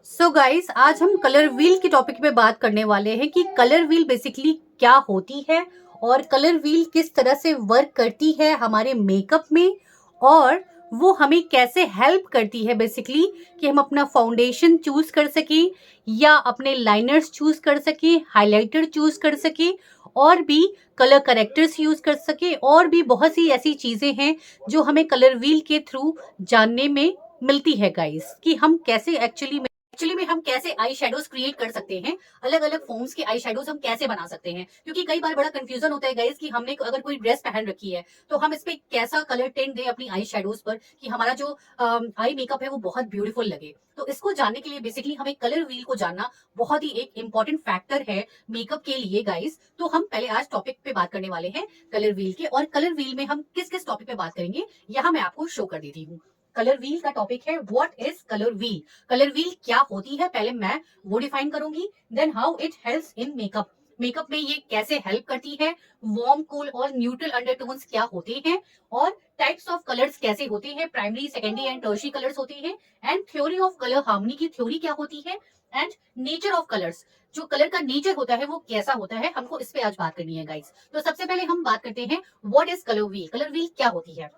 So guys, आज हम colour wheel के टॉपिक पे बात करने वाले हैं कि कलर व्हील बेसिकली क्या होती है और कलर व्हील किस तरह से वर्क करती है हमारे मेकअप में, और वो हमें कैसे हेल्प करती है बेसिकली कि हम अपना फाउंडेशन चूज कर सकें या अपने लाइनर्स चूज कर सकें, हाइलाइटर चूज कर सकें और भी कलर करेक्टर्स यूज कर सकें, और भी बहुत सी ऐसी चीजें हैं जो हमें कलर व्हील के थ्रू जानने में मिलती है गाइस, कि हम कैसे एक्चुअली में हम कैसे आई शेडोज क्रिएट कर सकते हैं। अलग अलग फॉर्म्स के आई शेडोज हम कैसे बना सकते हैं, क्योंकि कई बार बड़ा कंफ्यूजन होता है गाइस कि हमने अगर कोई ड्रेस पहन रखी है तो हम इस पे कैसा कलर टेंट दें अपनी आई शेडोज पर कि हमारा जो आई मेकअप है वो बहुत ब्यूटीफुल लगे। तो इसको जानने के लिए बेसिकली हमें कलर व्हील को जानना बहुत ही एक इंपॉर्टेंट फैक्टर है मेकअप के लिए गाइस। तो हम पहले आज टॉपिक पे बात करने वाले हैं कलर व्हील के, और कलर व्हील में हम किस किस टॉपिक पे बात करेंगे यहाँ मैं आपको शो कर देती हूँ। कलर व्हील का टॉपिक है what is colour wheel. Colour wheel क्या होती है पहले मैं वो डिफाइन करूंगी, then how it helps in makeup. Makeup में ये कैसे हेल्प करती है, वार्म कूल और न्यूट्रल अंडरटोन्स क्या होते हैं, और टाइप्स ऑफ कलर्स कैसे होते हैं, primary secondary and tertiary colours होते हैं, and theory of colour harmony की थ्योरी क्या होती है, एंड नेचर ऑफ कलर्स, जो कलर का नेचर होता है वो कैसा होता है, हमको इस पे आज बात करनी है गाइस। तो सबसे पहले हम बात करते हैं what is colour wheel. Colour wheel क्या होती है।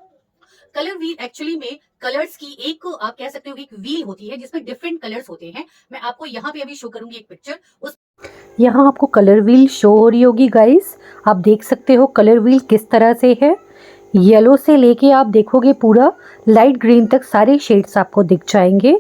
कलर व्हील एक्चुअली में कलर्स की एक आप कह सकते हो एक व्हील होती है जिसमें डिफरेंट कलर्स होते हैं। मैं आपको यहाँ पे अभी शो करूंगी एक पिक्चर। उस यहाँ आपको कलर व्हील शो हो रही होगी गाइस। आप देख सकते हो कलर व्हील किस तरह से है। येलो से लेके आप देखोगे पूरा लाइट ग्रीन तक सारे शेड्स आपको दिख जाएंगे,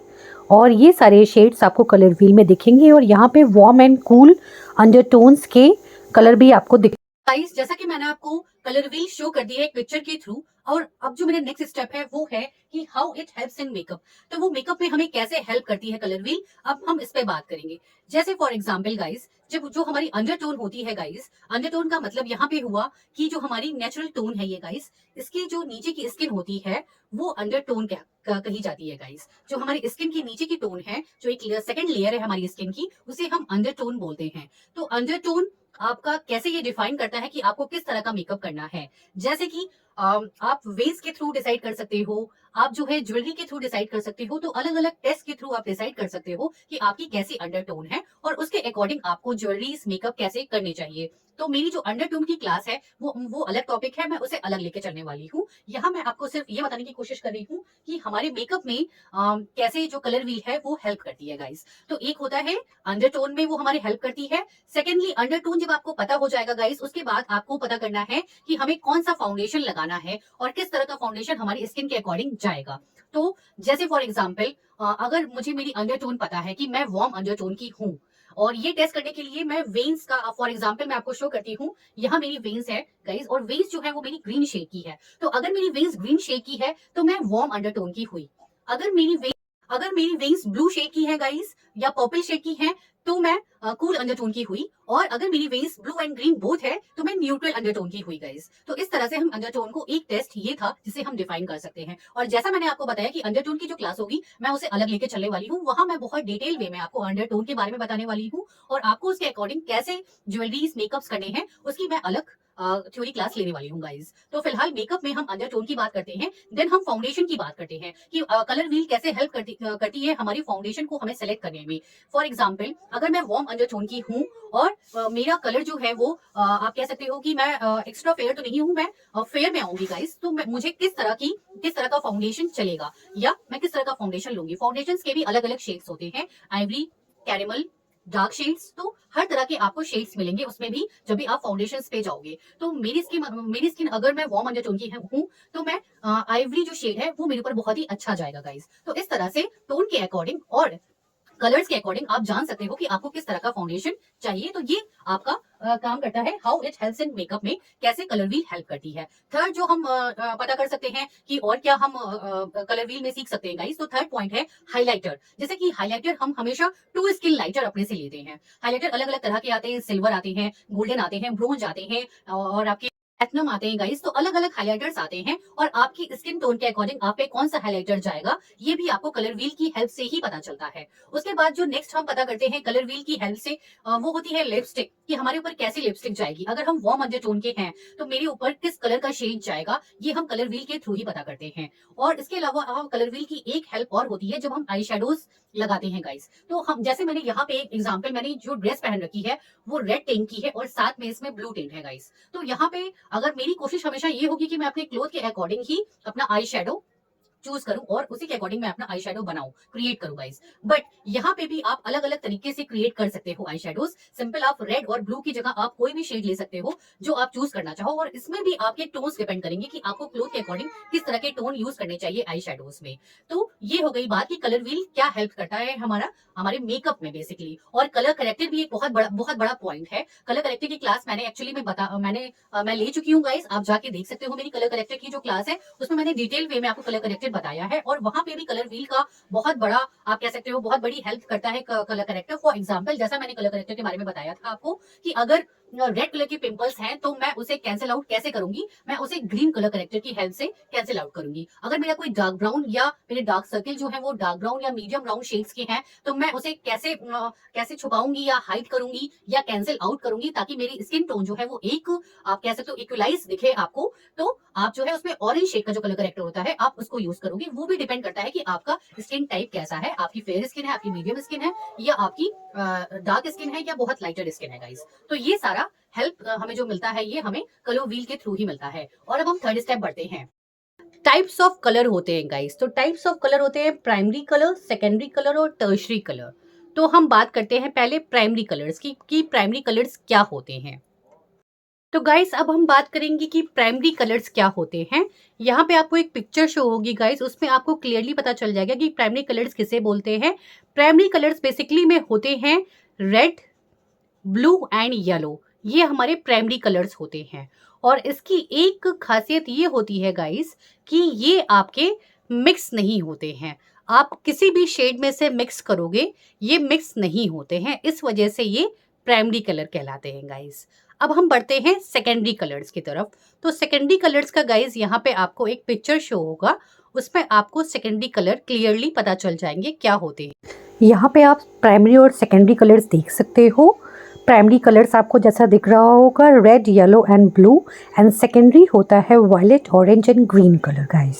और ये सारे शेड्स आपको कलर व्हील में दिखेंगे, और यहाँ पे वार्म एंड कूल अंडरटोन्स के कलर भी आपको दिख। गाइस, जैसा कि मैंने आपको कलर व्हील शो कर दी है एक पिक्चर के थ्रू, और अब जो मेरा नेक्स्ट स्टेप है वो है कि how it helps in makeup. तो वो मेकअप में हमें कैसे हेल्प करती है कलर व्हील, अब हम इस पे बात करेंगे। जैसे फॉर एग्जांपल गाइस, जब जो हमारी अंडरटोन होती है गाइस, अंडरटोन का मतलब यहाँ पे हुआ कि जो हमारी नेचुरल टोन है ये गाइस, इसकी जो नीचे की स्किन होती है वो अंडरटोन कही जाती है गाइस। जो हमारी स्किन की नीचे की टोन है, जो एक सेकंड लेयर है हमारी स्किन की, उसे हम अंडरटोन बोलते हैं। तो अंडरटोन आपका कैसे ये डिफाइन करता है कि आपको किस तरह का मेकअप करना है। जैसे कि आप वेज के थ्रू डिसाइड कर सकते हो, आप जो है ज्वेलरी के थ्रू डिसाइड कर सकते हो, तो अलग अलग टेस्ट के थ्रू आप डिसाइड कर सकते हो कि आपकी कैसी अंडरटोन है और उसके अकॉर्डिंग आपको ज्वेलरीज मेकअप कैसे करने चाहिए। तो मेरी जो अंडरटोन की क्लास है वो अलग टॉपिक है, मैं उसे अलग लेके चलने वाली हूँ। यहाँ मैं आपको सिर्फ ये बताने की कोशिश कर रही हूँ कि हमारे मेकअप में कैसे जो कलर व्हील है वो हेल्प करती है गाइस। तो एक होता है अंडरटोन में वो हमारी हेल्प करती है। सेकेंडली अंडरटोन जब आपको पता हो जाएगा गाइस, उसके बाद आपको पता करना है कि हमें कौन सा फाउंडेशन लगाना है और किस तरह का फाउंडेशन हमारी स्किन के अकॉर्डिंग जाएगा। तो जैसे फॉर एग्जाम्पल, अगर मुझे मेरी अंडरटोन पता है कि मैं वार्म अंडरटोन की हूँ, और ये टेस्ट करने के लिए मैं वेन्स का फॉर एग्जाम्पल मैं आपको शो करती हूँ। यहाँ मेरी वेन्स है गाइस, और वेन्स जो है वो मेरी ग्रीन शेड की है। तो अगर मेरी वेन्स ग्रीन शेड की है तो मैं वार्म अंडरटोन की हुई। अगर मेरी वेन्स ब्लू शेड की है गाइस या पर्पल शेड की है तो मैं कूल अंडरटोन की हुई। और अगर मेरी veins blue and green both है तो मैं न्यूट्रल अंडरटोन की हुई गाइस। तो इस तरह से हम अंडरटोन को, एक टेस्ट ये था जिसे हम डिफाइन कर सकते हैं। और जैसा मैंने आपको बताया कि अंडरटोन की जो क्लास होगी मैं उसे अलग लेके चलने वाली हूँ, वहां मैं बहुत डिटेल वे में आपको अंडरटोन के बारे में बताने वाली हूँ, और आपको उसके अकॉर्डिंग कैसे ज्वेलरीज मेकअप्स करने हैं उसकी मैं अलग थ्योरी क्लास लेने वाली हूँ गाइस। तो फिलहाल मेकअप में हम अंडरटोन की बात करते हैं, देन हम फाउंडेशन की बात करते हैं कि कलर व्हील कैसे हेल्प करती है हमारी फाउंडेशन को हमें सेलेक्ट करने में। फॉर एग्जाम्पल, अगर मैं वार्म अंडरटोन की हूँ और मेरा कलर जो है वो आप कह सकते हो कि मैं एक्स्ट्रा फेयर तो नहीं हूँ, मैं फेयर में आऊंगी गाइस। तो मुझे किस तरह का फाउंडेशन चलेगा, या मैं किस तरह का फाउंडेशन लूंगी। फाउंडेशन के भी अलग अलग शेड्स होते हैं, आइवरी, कैरेमल, डार्क शेड्स। तो हर तरह के आपको शेड्स मिलेंगे उसमें भी जब भी आप फाउंडेशन पे जाओगे। तो मेरी स्किन अगर मैं वार्म अंडरटोन की हूँ तो मैं आइवरी जो शेड है वो मेरे ऊपर बहुत ही अच्छा जाएगा गाइस। तो इस तरह से टोन के अकॉर्डिंग और कलर्स के अकॉर्डिंग आप जान सकते हो कि आपको किस तरह का फाउंडेशन चाहिए। तो ये आपका काम करता है how it helps in makeup में, कैसे कलर व्हील हेल्प करती है। थर्ड जो हम पता कर सकते हैं कि और क्या हम कलर व्हील में सीख सकते हैं गाइस, तो थर्ड पॉइंट है हाइलाइटर। जैसे कि हाइलाइटर हम हमेशा टू स्किन लाइटर अपने से लेते हैं। हाइलाइटर अलग अलग तरह के आते हैं, सिल्वर आते हैं, गोल्डन आते हैं, ब्रोंज आते हैं, और आपके प्लैटिनम आते हैं गाइस। तो अलग अलग हाइलाइटर्स आते हैं, और आपकी स्किन टोन के अकॉर्डिंग आप पे कौन सा हाइलाइटर जाएगा ये भी आपको कलर व्हील की हेल्प से ही पता चलता है। उसके बाद जो नेक्स्ट हम पता करते हैं कलर व्हील की हेल्प से, वो होती है लिपस्टिक, कि हमारे ऊपर कैसी लिपस्टिक जाएगी। अगर हम वार्म अंडरटोन के हैं तो मेरे ऊपर किस कलर का शेड जाएगा, ये हम कलर व्हील के थ्रू ही पता करते हैं। और इसके अलावा कलर व्हील की एक हेल्प और होती है, जब हम आई शेडोज लगाते हैं गाइस। तो हम जैसे मैंने यहाँ पे एक एग्जांपल, मैंने जो ड्रेस पहन रखी है वो रेड टिंट की है और साथ में इसमें ब्लू टिंट है गाइस। तो यहाँ पे अगर मेरी कोशिश हमेशा ये होगी कि मैं अपने क्लोथ के अकॉर्डिंग ही अपना आई शेडो चूज करूं और उसी के अकॉर्डिंग मैं अपना आई शेडो बनाऊं, क्रिएट करूं गाइस। बट यहाँ पे भी आप अलग अलग तरीके से क्रिएट कर सकते हो आई शेडोज। सिंपल आप रेड और ब्लू की जगह आप कोई भी शेड ले सकते हो जो आप चूज करना चाहो, और इसमें भी आपके टोन्स डिपेंड करेंगे कि आपको क्लोथ के अकॉर्डिंग किस तरह के टोन यूज करने चाहिए आई शेडोज में। तो ये हो गई बात कि कलर व्हील क्या हेल्प करता है हमारे मेकअप में बेसिकली। और कलर करेक्टर भी एक बहुत बड़ा पॉइंट है। कलर करेक्टर की क्लास मैंने एक्चुअली मैं ले चुकी हूँ गाइस, आप जाके देख सकते हो मेरी कलर करेक्टर की जो क्लास है, उसमें मैंने डिटेल वे में आपको कलर करेक्टर बताया है। और वहां पे भी कलर व्हील का बहुत बड़ा, आप कह सकते हो बहुत बड़ी हेल्प करता है कलर करेक्टर। फॉर एग्जांपल जैसा मैंने कलर करेक्टर के बारे में बताया था आपको कि अगर रेड कलर के पिंपल्स हैं तो मैं उसे कैंसिल आउट कैसे करूंगी, मैं उसे ग्रीन कलर करेक्टर की हेल्प से कैंसिल आउट करूंगी। अगर मेरा कोई डार्क ब्राउन या मेरे डार्क सर्किल जो है वो डार्क ब्राउन या मीडियम ब्राउन शेड्स के हैं, तो मैं उसे कैसे छुपाऊंगी या हाइड करूंगी या कैंसिल आउट करूंगी ताकि मेरी स्किन टोन जो है वो एक, आप कह सकते हो इक्वलाइज दिखे आपको। तो आप जो है उसमें ऑरेंज शेड का जो कलर करेक्टर होता है आप उसको यूज करोगे। वो भी डिपेंड करता है कि आपका स्किन टाइप कैसा है, आपकी फेयर स्किन है, आपकी मीडियम स्किन है, या आपकी डार्क स्किन है, या बहुत लाइटर स्किन है गाइस। तो ये सारा हेल्प हमें जो मिलता है ये हमें कलर व्हील के थ्रू ही मिलता है। और अब हम थर्ड स्टेप बढ़ते हैं। टाइप्स ऑफ कलर होते हैं गाइस। तो टाइप्स ऑफ कलर होते हैं प्राइमरी कलर, सेकेंडरी कलर और टर्शरी कलर। तो हम बात करते हैं पहले प्राइमरी कलर्स की कि प्राइमरी कलर्स क्या होते हैं। तो गाइस अब हम बात करेंगे कि प्राइमरी कलर्स क्या होते हैं। यहाँ पे आपको एक पिक्चर शो होगी गाइस, उसमें आपको क्लियरली पता चल जाएगा कि प्राइमरी कलर्स किसे बोलते हैं। प्राइमरी कलर्स बेसिकली में होते हैं रेड, ब्लू एंड येलो। ये हमारे प्राइमरी कलर्स होते हैं। और इसकी एक खासियत ये होती है गाइस कि ये आपके मिक्स नहीं होते हैं। आप किसी भी शेड में से मिक्स करोगे ये मिक्स नहीं होते हैं, इस वजह से ये प्राइमरी कलर कहलाते हैं गाइस। अब हम बढ़ते हैं सेकेंडरी कलर्स की तरफ। तो सेकेंडरी कलर्स का गाइस यहाँ पे आपको एक पिक्चर शो होगा, उसमें आपको सेकेंडरी कलर क्लियरली पता चल जाएंगे क्या होते हैं। यहाँ पे आप प्राइमरी और सेकेंडरी कलर्स देख सकते हो। प्राइमरी कलर्स आपको जैसा दिख रहा होगा red, yellow and blue, and secondary होता है violet, orange and green colour guys.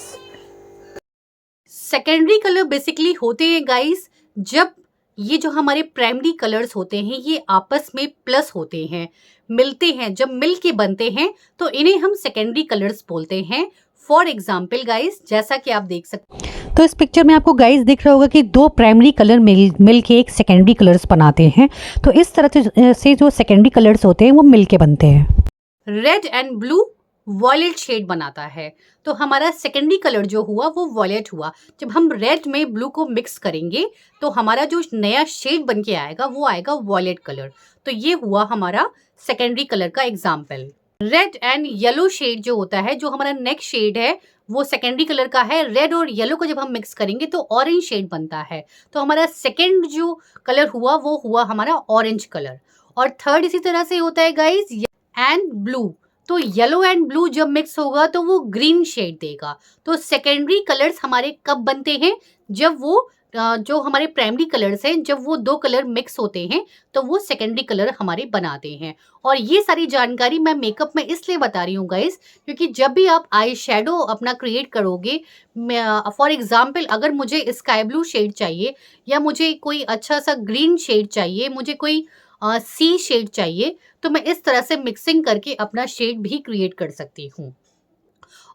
Secondary colour basically होते हैं गाइस जब ये जो हमारे प्राइमरी कलर्स होते हैं ये आपस में प्लस होते हैं, मिलते हैं, जब मिल के बनते हैं तो इन्हें हम सेकेंडरी कलर्स बोलते हैं। फॉर एग्जाम्पल गाइस जैसा कि आप देख सकते हैं, तो इस पिक्चर में आपको गाइस दिख रहा होगा कि दो प्राइमरी कलर मिल के एक सेकेंडरी कलर्स बनाते हैं। तो इस तरह से जो सेकेंडरी कलर्स होते हैं वो मिल के बनते हैं। Red and blue violet shade बनाता है, तो हमारा सेकेंडरी कलर जो हुआ वो वॉयलेट हुआ। जब हम रेड में ब्लू को मिक्स करेंगे तो हमारा जो नया शेड बन के आएगा वो आएगा वॉयलेट कलर। तो ये हुआ हमारा सेकेंडरी कलर का example. Red and yellow shade जो होता है, जो हमारा नेक्स्ट शेड है वो सेकेंडरी कलर का है। रेड और येलो को जब हम मिक्स करेंगे तो ऑरेंज शेड बनता है। तो हमारा सेकेंड जो कलर हुआ वो हुआ हमारा ऑरेंज कलर। और थर्ड इसी तरह से होता है गाइज एंड ब्लू। तो येलो एंड ब्लू जब मिक्स होगा तो वो ग्रीन शेड देगा। तो सेकेंडरी कलर्स हमारे कब बनते हैं, जब वो जो हमारे प्राइमरी कलर्स हैं जब वो दो कलर मिक्स होते हैं तो वो सेकेंडरी कलर हमारे बनाते हैं। और ये सारी जानकारी मैं मेकअप में इसलिए बता रही हूँ गाइस क्योंकि जब भी आप आई शेडो अपना क्रिएट करोगे, फॉर एग्जाम्पल अगर मुझे स्काई ब्लू शेड चाहिए या मुझे कोई अच्छा सा ग्रीन शेड चाहिए, मुझे कोई सी शेड चाहिए, तो मैं इस तरह से मिक्सिंग करके अपना शेड भी क्रिएट कर सकती हूँ।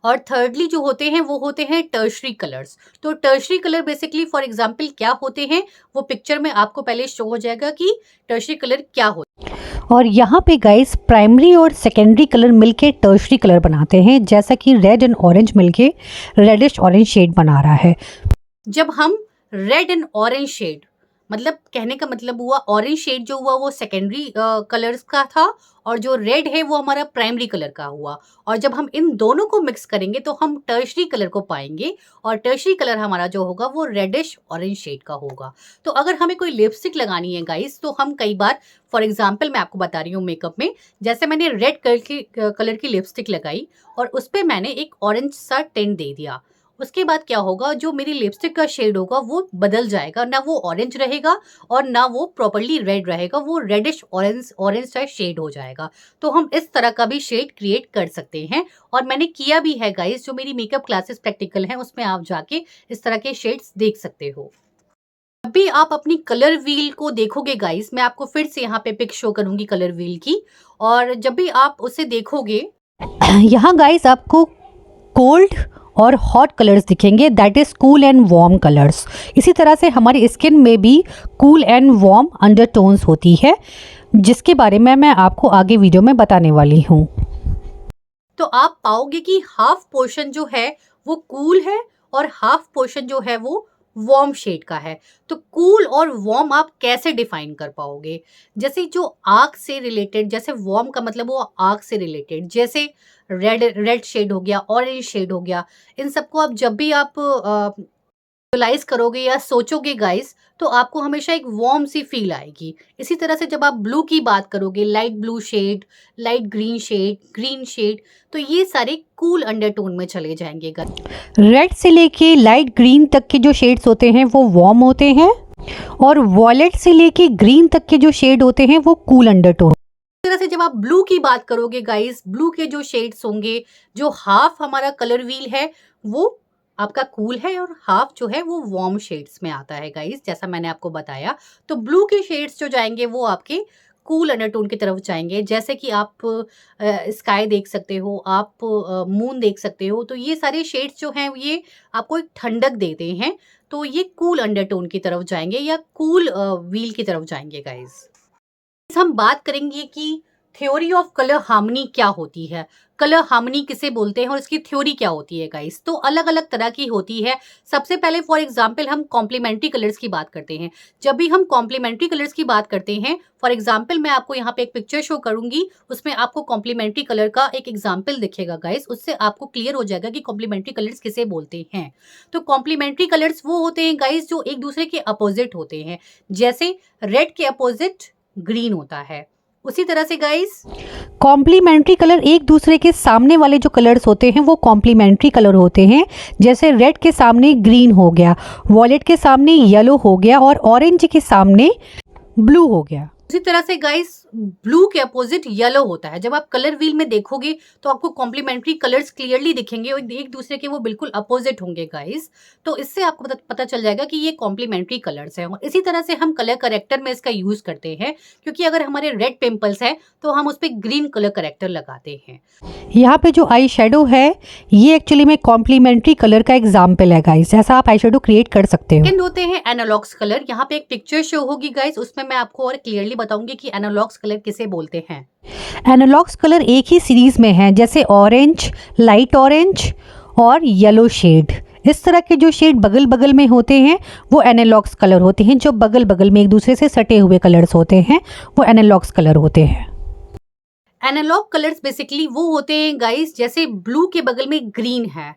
और थर्डली जो होते हैं वो होते हैं टर्शरी कलर्स। तो tertiary colour basically for example क्या होते हैं वो पिक्चर में आपको पहले शो हो जाएगा कि टर्शरी कलर क्या होते हैं। और यहाँ पे गाइस प्राइमरी और सेकेंडरी कलर मिलके टर्शरी कलर बनाते हैं, जैसा कि रेड एंड ऑरेंज मिलके रेडिश ऑरेंज शेड बना रहा है। जब हम रेड एंड ऑरेंज शेड, मतलब कहने का मतलब हुआ ऑरेंज शेड जो हुआ वो सेकेंडरी कलर्स का था और जो रेड है वो हमारा प्राइमरी कलर का हुआ। और जब हम इन दोनों को मिक्स करेंगे तो हम टर्शरी कलर को पाएंगे और टर्शरी कलर हमारा जो होगा वो रेडिश ऑरेंज शेड का होगा। तो अगर हमें कोई लिपस्टिक लगानी है गाइस तो हम कई बार, फॉर एग्जाम्पल मैं आपको बता रही हूँ मेकअप में, जैसे मैंने रेड कलर की लिपस्टिक लगाई और उस पर मैंने एक ऑरेंज सा टिंट दे दिया, उसके बाद क्या होगा, जो मेरी लिपस्टिक का शेड होगा वो बदल जाएगा, ना वो ऑरेंज रहेगा और ना वो प्रॉपर्ली रेड रहेगा, वो रेडिश ऑरेंज सा शेड हो जाएगा। तो हम इस तरह का भी शेड क्रिएट कर सकते हैं और मैंने किया भी है गाइस। जो मेरी मेकअप क्लासेस प्रैक्टिकल हैं उसमें आप जाके इस तरह के शेड्स देख सकते हो। जब भी आप अपनी कलर व्हील को देखोगे गाइस, मैं आपको फिर से यहाँ पे पिक शो करूंगी कलर व्हील की, और जब भी आप उसे देखोगे यहाँ गाइस आपको कोल्ड और हॉट कलर्स दिखेंगे, that is cool and warm colours. इसी तरह से हमारी स्किन में भी कूल एंड वार्म अंडरटोन्स होती है, जिसके बारे में मैं आपको आगे वीडियो में बताने वाली हूँ। तो आप पाओगे कि हाफ पोर्शन जो है वो कूल है और हाफ पोर्शन जो है वो वार्म शेड का है। तो कूल और वार्म आप कैसे डिफाइन कर पाओगे? जैसे जो आग से रिलेटेड, जैसे वार्म का मतलब वो आग से रिलेटेड, जैसे रेड रेड शेड हो गया, ऑरेंज शेड हो गया, इन सबको आप जब भी आप विजुअलाइज करोगे या सोचोगे गाइस, तो आपको हमेशा एक वार्म सी फील आएगी। इसी तरह से जब आप ब्लू की बात करोगे, light blue shade, light green shade, तो ये सारे कूल अंडरटोन में चले जाएंगे। रेड से लेके लाइट ग्रीन तक के जो शेड्स होते हैं वो वार्म होते हैं, और वॉयलेट से लेके ग्रीन तक के जो शेड होते हैं वो कूल अंडरटोन। इस तरह से जब आप ब्लू की बात करोगे गाइस, ब्लू के जो शेड्स होंगे, जो हाफ हमारा कलर व्हील है वो आपका कूल है और हाफ जो है वो वार्म शेड्स में आता है गाइस, जैसा मैंने आपको बताया। तो ब्लू के शेड्स जो जाएंगे वो आपके कूल अंडरटोन की तरफ जाएंगे, जैसे कि आप स्काई देख सकते हो, आप मून देख सकते हो। तो ये सारे शेड्स जो हैं ये आपको एक ठंडक देते हैं, तो ये कूल अंडरटोन की तरफ जाएंगे या कूल व्हील की तरफ जाएंगे गाइस। हम बात करेंगे कि थ्योरी ऑफ कलर हार्मनी क्या होती है, कलर हार्मनी किसे बोलते हैं और इसकी थ्योरी क्या होती है गाइस। तो अलग अलग तरह की होती है। सबसे पहले फॉर एग्जांपल हम कॉम्प्लीमेंट्री कलर्स की बात करते हैं। जब भी हम कॉम्प्लीमेंट्री कलर्स की बात करते हैं, फॉर एग्जांपल मैं आपको यहाँ पे एक पिक्चर शो करूंगी, उसमें आपको कॉम्प्लीमेंट्री कलर का एक एग्जाम्पल दिखेगा गाइस, उससे आपको क्लियर हो जाएगा कि कॉम्प्लीमेंट्री कलर्स किसे बोलते हैं। तो कॉम्प्लीमेंट्री कलर्स वो होते हैं गाइस जो एक दूसरे के अपोजिट होते हैं, जैसे रेड के अपोजिट ग्रीन होता है। उसी तरह से गाइस कॉम्प्लीमेंट्री कलर एक दूसरे के सामने वाले जो कलर्स होते हैं वो कॉम्प्लीमेंट्री कलर होते हैं, जैसे रेड के सामने ग्रीन हो गया, वॉयलेट के सामने येलो हो गया और ऑरेंज के सामने ब्लू हो गया। उसी तरह से गाइस ब्लू के अपोजिट येलो होता है। जब आप कलर व्हील में देखोगे तो आपको कॉम्प्लीमेंट्री कलर्स क्लियरली दिखेंगे और एक दूसरे के वो बिल्कुल अपोजिट होंगे गाइस। तो इससे आपको पता चल जाएगा कि ये कॉम्प्लीमेंट्री कलर्स हैं। और इसी तरह से हम कलर करेक्टर में इसका यूज करते हैं, क्योंकि अगर हमारे रेड पिंपल्स है तो हम उस पर ग्रीन कलर करेक्टर लगाते हैं। यहाँ पे जो आई शेडो है ये एक्चुअली में कॉम्प्लीमेंट्री कलर का एग्जाम्पल है गाइस, ऐसा आप आई शेडो क्रिएट कर सकते हो। सेकंड होते हैं एनालॉग्स कलर। यहाँ पे एक पिक्चर शो होगी गाइस, उसमें मैं आपको और क्लियरली बताऊंगी कि एनालॉग्स कलर किसे बोलते हैं। एनालॉग्स कलर एक ही सीरीज में हैं, जैसे ऑरेंज, लाइट ऑरेंज और येलो शेड। इस तरह के जो शेड बगल बगल में होते हैं वो एनालॉग्स कलर होते हैं। जो बगल बगल में एक दूसरे से सटे हुए कलर्स होते हैं वो एनालॉग्स कलर होते हैं। एनालॉग कलर्स बेसिकली वो होते हैं गाइस, जैसे ब्लू के बगल में ग्रीन है,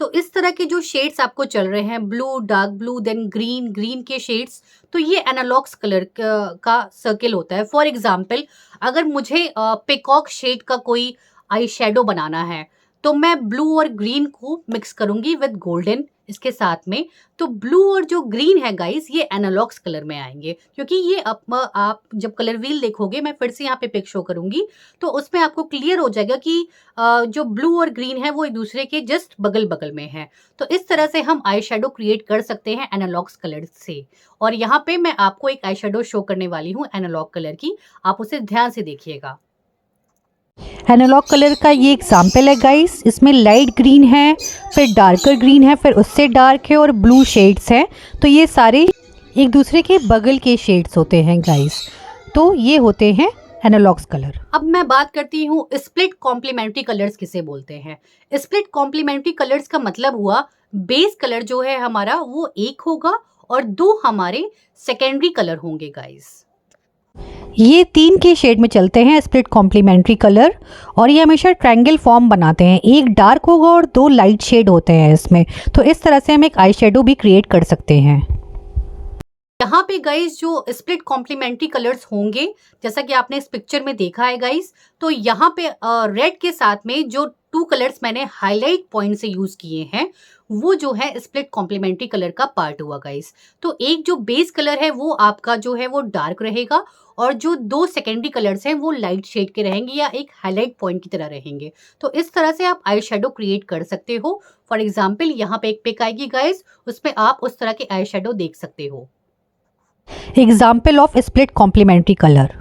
तो इस तरह के जो शेड्स आपको चल रहे हैं, blue, dark blue, then green, green के शेड्स, तो ये एनालॉग्स कलर का सर्किल होता है। फॉर एग्जाम्पल अगर मुझे पिकॉक शेड का कोई आई शेडो बनाना है तो मैं ब्लू और ग्रीन को मिक्स करूंगी विद गोल्डन इसके साथ में। तो ब्लू और जो ग्रीन है गाइस ये एनालॉग्स कलर में आएंगे, क्योंकि ये आप जब कलर व्हील देखोगे, मैं फिर से यहाँ पे पिक शो करूंगी, तो उसमें आपको क्लियर हो जाएगा कि जो ब्लू और ग्रीन है वो एक दूसरे के जस्ट बगल बगल में है। तो इस तरह से हम आई शेडो क्रिएट कर सकते हैं एनालॉग्स कलर से। और यहाँ पे मैं आपको एक आई शेडो शो करने वाली हूँ एनालॉग कलर की, आप उसे ध्यान से देखिएगा। एनालॉग कलर का ये एग्जाम्पल है गाइस, इसमें लाइट ग्रीन है, फिर डार्कर ग्रीन है, फिर उससे डार्क है और ब्लू शेड्स हैं। तो ये सारे एक दूसरे के बगल के शेड्स होते हैं गाइस, तो ये होते हैं एनालॉग्स कलर। अब मैं बात करती हूँ स्प्लिट कॉम्प्लीमेंट्री कलर्स किसे बोलते हैं। स्प्लिट कॉम्प्लीमेंट्री कलर्स का मतलब हुआ बेस कलर जो है हमारा वो एक होगा और दो हमारे सेकेंडरी कलर होंगे गाइस। ये 3 के शेड में चलते हैं स्प्लिट कॉम्प्लीमेंट्री कलर, और ये हमेशा ट्रायंगल फॉर्म बनाते हैं। एक डार्क होगा और 2 लाइट शेड होते हैं इसमें। तो इस तरह से हम एक आई शेडो भी क्रिएट कर सकते हैं। यहाँ पे गाइस जो स्प्लिट कॉम्प्लीमेंट्री कलर्स होंगे, जैसा कि आपने इस पिक्चर में देखा है गाइस, तो यहाँ पे रेड के साथ में जो 2 कलर्स मैंने हाईलाइट पॉइंट से यूज किए हैं वो जो है स्प्लिट कॉम्प्लीमेंट्री कलर का पार्ट हुआ गाइस। तो एक जो बेस कलर है वो आपका जो है वो डार्क रहेगा और जो 2 सेकेंडरी कलर्स हैं वो लाइट शेड के रहेंगे या एक हाईलाइट पॉइंट की तरह रहेंगे। तो इस तरह से आप आई शेडो क्रिएट कर सकते हो। फॉर एग्जाम्पल यहाँ पे एक पिक आएगी गाइस, उसमें आप उस तरह के आई शेडो देख सकते हो। Example of split complementary colour.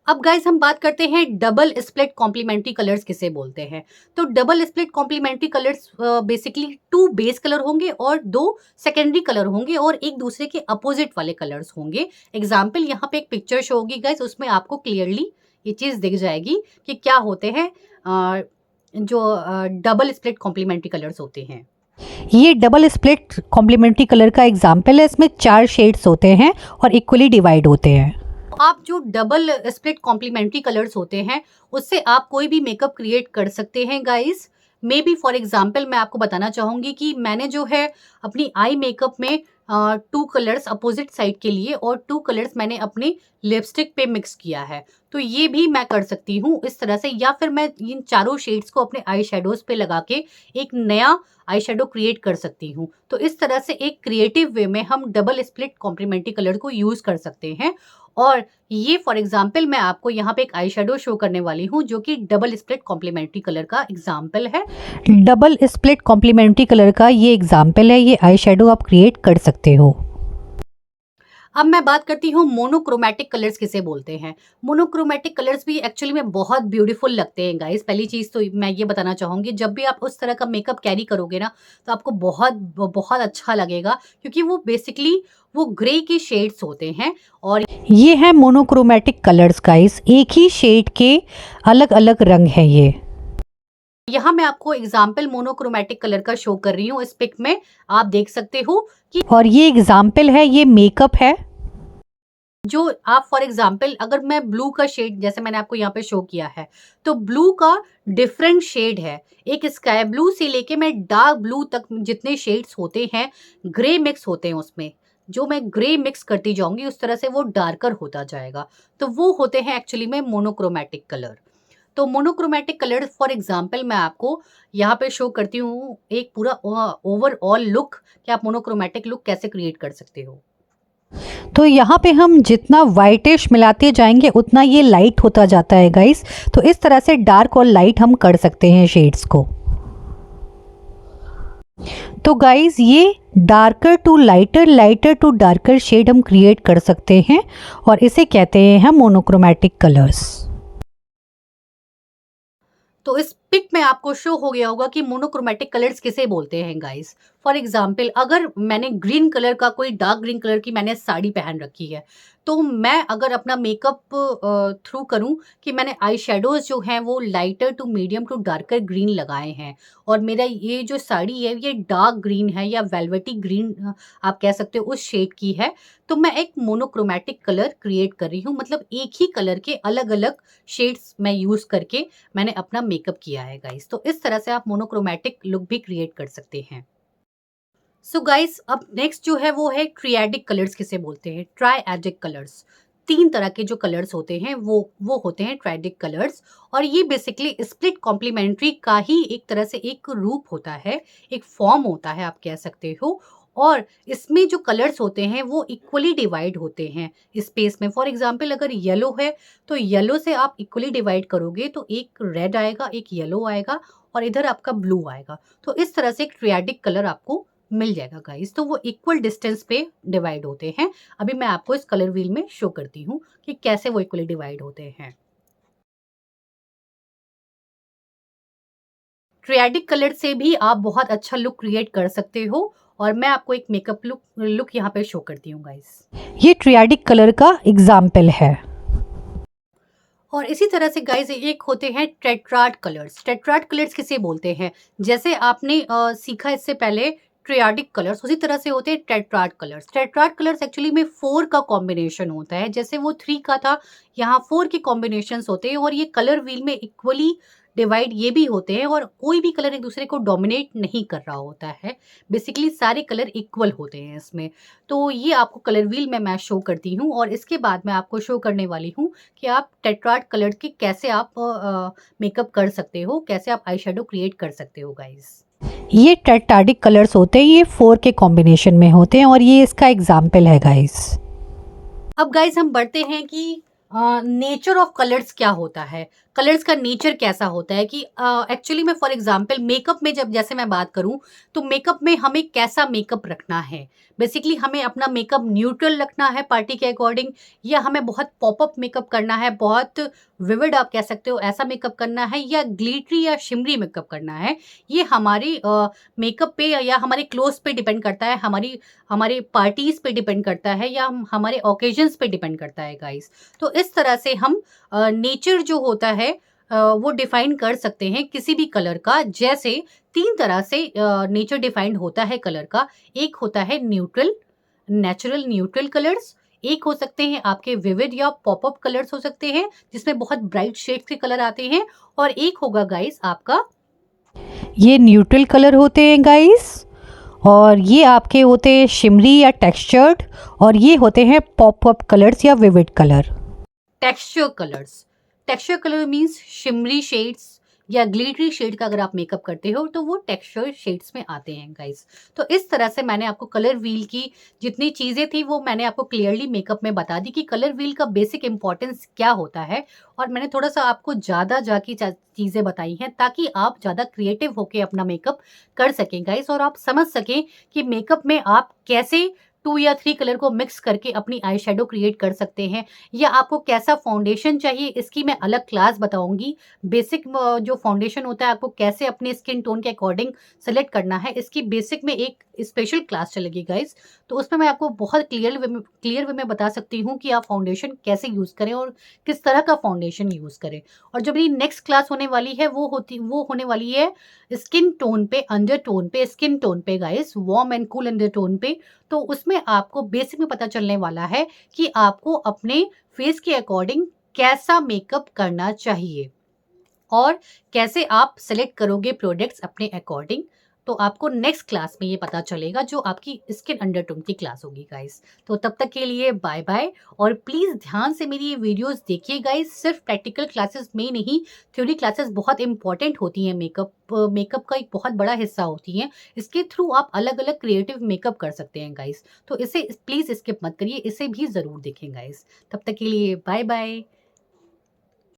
अब गाइस हम बात करते हैं डबल स्प्लिट कॉम्प्लीमेंट्री कलर्स किसे बोलते हैं। तो double split complementary colours basically 2 base colour होंगे और 2 सेकेंडरी कलर होंगे और एक दूसरे के अपोजिट वाले कलर्स होंगे। एग्जाम्पल यहाँ पे एक पिक्चर शो होगी गाइस, उसमें आपको क्लियरली ये चीज दिख जाएगी कि क्या होते हैं जो डबल स्प्लिट कॉम्प्लीमेंट्री कलर्स होते हैं। ये डबल स्प्लिट कॉम्प्लीमेंट्री कलर का एग्जाम्पल है। इसमें 4 शेड्स होते हैं और इक्वली डिवाइड होते हैं। आप जो डबल स्प्लिट कॉम्प्लीमेंट्री कलर्स होते हैं उससे आप कोई भी मेकअप क्रिएट कर सकते हैं guys. May be for example मैं आपको बताना चाहूँगी कि मैंने जो है अपनी आई मेकअप में 2 कलर्स अपोजिट साइड के लिए और 2 कलर्स मैंने अपने लिपस्टिक पे मिक्स किया है। तो ये भी मैं कर सकती हूँ इस तरह से, या फिर मैं इन चारों शेड्स को अपने आई शेडोज पे लगा के एक नया आई शेडो क्रिएट कर सकती हूँ। तो इस तरह से एक क्रिएटिव वे में हम डबल स्प्लिट कॉम्प्लीमेंट्री कलर को यूज कर सकते हैं। और ये फॉर एग्जाम्पल मैं आपको यहाँ पे एक आई शेडो शो करने वाली हूँ जो कि डबल स्प्लिट कॉम्प्लीमेंट्री कलर का एग्जाम्पल है। डबल स्प्लिट कॉम्प्लीमेंट्री कलर का ये एग्जाम्पल है। ये आई शेडो आप क्रिएट कर सकते हो। अब मैं बात करती हूँ मोनोक्रोमैटिक कलर्स किसे बोलते हैं। मोनोक्रोमैटिक कलर्स भी एक्चुअली में बहुत ब्यूटीफुल लगते हैं गाइस। पहली चीज़ तो मैं ये बताना चाहूँगी, जब भी आप उस तरह का मेकअप कैरी करोगे ना तो आपको बहुत बहुत अच्छा लगेगा, क्योंकि वो बेसिकली वो ग्रे के शेड्स होते हैं। और ये है मोनोक्रोमैटिक कलर्स गाइस। एक ही शेड के अलग अलग रंग हैं ये। यहाँ मैं आपको एग्जाम्पल मोनोक्रोमैटिक कलर का शो कर रही हूँ। इस पिक में आप देख सकते हो कि और ये एग्जाम्पल है, ये मेकअप है। जो आप फॉर एग्जाम्पल अगर मैं ब्लू का शेड जैसे मैंने आपको यहाँ पे शो किया है, तो ब्लू का डिफरेंट शेड है। एक स्काई ब्लू से लेके मैं डार्क ब्लू तक जितने शेड्स होते हैं ग्रे मिक्स होते हैं उसमें। जो मैं ग्रे मिक्स करती जाऊंगी उस तरह से वो डार्कर होता जाएगा। तो वो होते हैं एक्चुअली में मोनोक्रोमैटिक कलर। तो मोनोक्रोमैटिक कलर फॉर एग्जाम्पल मैं आपको यहाँ पे शो करती हूँ एक पूरा ओवरऑल लुक कि आप मोनोक्रोमैटिक लुक कैसे क्रिएट कर सकते हो। तो यहाँ पे हम जितना वाइटिश मिलाते जाएंगे उतना ये लाइट होता जाता है गाइस। तो इस तरह से डार्क और लाइट हम कर सकते हैं शेड्स को। तो गाइस ये darker to lighter, lighter to darker shade हम क्रिएट कर सकते हैं और इसे कहते हैं हम मोनोक्रोमैटिक कलर्स। तो इस पिक में आपको शो हो गया होगा कि मोनोक्रोमैटिक कलर्स किसे बोलते हैं गाइस। फॉर एग्जाम्पल अगर मैंने ग्रीन कलर का कोई डार्क ग्रीन कलर की मैंने साड़ी पहन रखी है, तो मैं अगर अपना मेकअप थ्रू करूं कि मैंने आई शेडोज जो हैं वो lighter to medium to darker green लगाए हैं और मेरा ये जो साड़ी है ये डार्क ग्रीन है या वेलवेटी ग्रीन आप कह सकते हो उस शेड की है, तो मैं एक मोनोक्रोमैटिक कलर क्रिएट कर रही हूँ। मतलब एक ही कलर के अलग अलग शेड्स मैं यूज करके मैंने अपना मेकअप किया है गाइस। तो इस तरह से आप मोनोक्रोमैटिक लुक भी क्रिएट कर सकते हैं। सो गाइस अब नेक्स्ट जो है वो है ट्रिएडिक कलर्स किसे बोलते हैं। ट्राइएडिक कलर्स 3 तरह के जो कलर्स होते हैं वो होते हैं ट्राइएडिक कलर्स। और ये बेसिकली स्प्लिट कॉम्प्लीमेंट्री का ही एक तरह से एक रूप होता है, एक फॉर्म होता है आप कह सकते हो। और इसमें जो कलर्स होते हैं वो इक्वली डिवाइड होते हैं स्पेस में। फॉर एग्जाम्पल अगर येलो है तो येलो से आप इक्वली डिवाइड करोगे तो एक रेड आएगा, एक येलो आएगा और इधर आपका ब्लू आएगा। तो इस तरह से एक ट्रिएडिक कलर आपको मिल जाएगा गाइस। तो वो इक्वल डिस्टेंस पे डिवाइड होते हैं। अभी मैं आपको इस कलर व्हील में शो करती हूँ कि कैसे वो इक्वली डिवाइड होते हैं। ट्रिएडिक कलर से भी आप बहुत अच्छा लुक क्रिएट कर सकते हो और मैं आपको एक मेकअप लुक यहाँ पे शो करती हूँ गाइस। ये ट्रिएडिक कलर का एग्जाम्पल है। और इसी तरह से गाइस एक होते हैं टेट्राड कलर्स। टेट्राड कलर्स किसे बोलते हैं, जैसे आपने सीखा इससे पहले ट्रियाडिक कलर्स, उसी तरह से होते हैं tetrad colours. Tetrad colours actually में 4 का कॉम्बिनेशन होता है। जैसे वो 3 का था, यहाँ 4 के कॉम्बिनेशंस होते हैं और ये कलर व्हील में इक्वली डिवाइड ये भी होते हैं और कोई भी कलर एक दूसरे को डोमिनेट नहीं कर रहा होता है। बेसिकली सारे कलर इक्वल होते हैं इसमें। तो ये आपको कलर व्हील में मैं शो करती हूँ और इसके बाद मैं आपको शो करने वाली हूँ कि आप टेट्राड कलर के कैसे आप मेकअप कर सकते हो, कैसे आप आई शेडो क्रिएट कर सकते हो गाइस। ये टेट्राडिक कलर्स होते हैं, ये 4 के कॉम्बिनेशन में होते हैं और ये इसका एग्जाम्पल है गाइस। अब गाइस हम बढ़ते हैं कि नेचर ऑफ कलर्स क्या होता है। कलर्स का नेचर कैसा होता है कि एक्चुअली में फॉर एग्जांपल मेकअप में जब जैसे मैं बात करूं तो मेकअप में हमें कैसा मेकअप रखना है। बेसिकली हमें अपना मेकअप न्यूट्रल रखना है पार्टी के अकॉर्डिंग, या हमें बहुत पॉपअप मेकअप करना है, बहुत विविड आप कह सकते हो ऐसा मेकअप करना है, या ग्लिटरी या शिमरी मेकअप करना है। ये हमारी मेकअप पे या हमारे क्लोथ्स पे डिपेंड करता है, हमारे पार्टीज पे डिपेंड करता है, या हमारे ओकेजन्स पे डिपेंड करता है गाइस। तो इस तरह से हम नेचर जो होता है वो डिफाइन कर सकते हैं किसी भी कलर का। जैसे 3 तरह से नेचर डिफाइंड होता है कलर का। एक होता है न्यूट्रल, नेचुरल न्यूट्रल कलर्स। एक हो सकते हैं आपके विविड या पॉपअप कलर्स हो सकते हैं जिसमें बहुत ब्राइट शेड्स के कलर आते हैं। और एक होगा गाइस आपका, ये न्यूट्रल कलर होते हैं गाइस, और ये आपके होते हैं शिमरी या टेक्सचर्ड, और ये होते हैं पॉपअप कलर्स या vivid colour. Texture colours. Texture colour means shimmery shades या ग्लिटरी शेड का अगर आप मेकअप करते हो तो वो टेक्सचर शेड्स में आते हैं गाइस। तो इस तरह से मैंने आपको कलर व्हील की जितनी चीज़ें थी वो मैंने आपको क्लियरली मेकअप में बता दी कि कलर व्हील का बेसिक इंपॉर्टेंस क्या होता है। और मैंने थोड़ा सा आपको ज़्यादा जाकी चीज़ें बताई हैं ताकि आप ज़्यादा क्रिएटिव होकर अपना मेकअप कर सकें गाइस, और आप समझ सकें कि मेकअप में आप कैसे 2 या 3 कलर को मिक्स करके अपनी आई शेडो क्रिएट कर सकते हैं, या आपको कैसा फाउंडेशन चाहिए इसकी मैं अलग क्लास बताऊंगी। बेसिक जो फाउंडेशन होता है आपको कैसे अपने स्किन टोन के अकॉर्डिंग सेलेक्ट करना है, इसकी बेसिक में एक स्पेशल क्लास चलेगी गाइस। तो उसमें मैं आपको बहुत क्लियर वे में बता सकती हूँ कि आप फाउंडेशन कैसे यूज़ करें और किस तरह का फाउंडेशन यूज़ करें। और जो मेरी नेक्स्ट क्लास होने वाली है वो होने वाली है स्किन टोन पे, अंडर टोन पे, स्किन टोन पे guys, warm and cool under tone पे। तो उसमें आपको बेसिक में पता चलने वाला है कि आपको अपने फेस के अकॉर्डिंग कैसा मेकअप करना चाहिए और कैसे आप सेलेक्ट करोगे प्रोडक्ट्स अपने अकॉर्डिंग। तो आपको नेक्स्ट क्लास में ये पता चलेगा जो आपकी स्किन अंडरटोन की क्लास होगी गाइस। तो तब तक के लिए बाय बाय, और प्लीज़ ध्यान से मेरी ये वीडियोस देखिए गाइस। सिर्फ प्रैक्टिकल क्लासेस में नहीं, थ्योरी क्लासेस बहुत इंपॉर्टेंट होती हैं। मेकअप का एक बहुत बड़ा हिस्सा होती हैं। इसके थ्रू आप अलग अलग क्रिएटिव मेकअप कर सकते हैं गाइस। तो इसे प्लीज़ स्किप मत करिए, इसे भी ज़रूर देखें गाइस। तब तक के लिए बाय बाय।